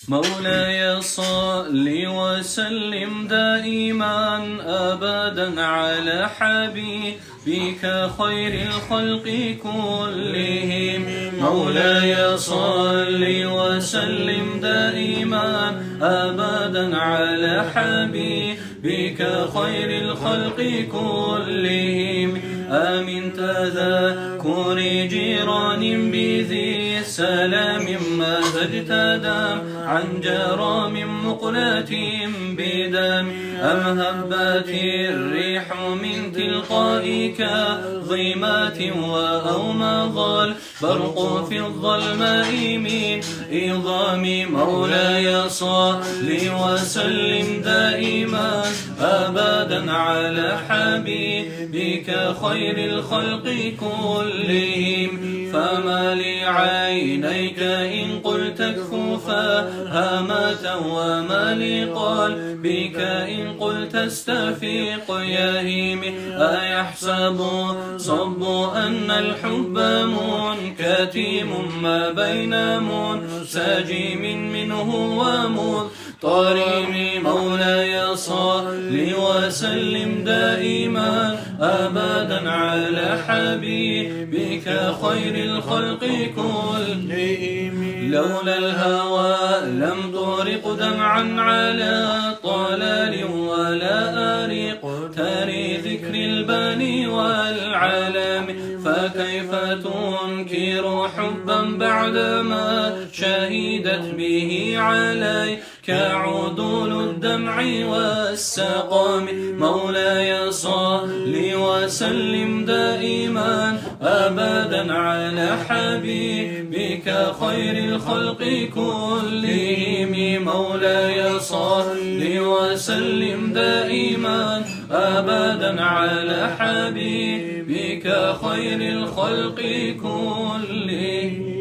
مولاي صل وسلم دائما أبدا على حبيبك خير الخلق كلهم. مولاي صل وسلم دائما أبدا على حبيبك خير الخلق كلهم. آمن تذكر جيران بذي السلام ما اجتدام عن جرام مقلة بدم. أم هبت الريح من تلقاء كظيمات وأومض البرق في الظلماء من إظام. مولاي صل وسلم دائما أبدا على حبيبك خير الخلق كلهم. فما لعينيك إن قلت اكفوفا هامة وما لقلبك إن قلت استفيق يهيم. أيحسب صب أن الحب منكتم ما بين منسجم منه ومضطرم. مولاي صل وسلم دائما أبدا على حبيبك خير الخلق كلهم. لولا الهوى لم ترق دمعا على طلال ولا أريق تري ذكر البني والعالم. فكيف تنكر حبا بعدما شهدت به عليك عدول الدمع والسقام. مولاي صل وسلم دائما أبدا على حبيبك خير الخلق كلهم. مولاي صل وسلم دائما أبدا على حبيبك خير الخلق كلهم.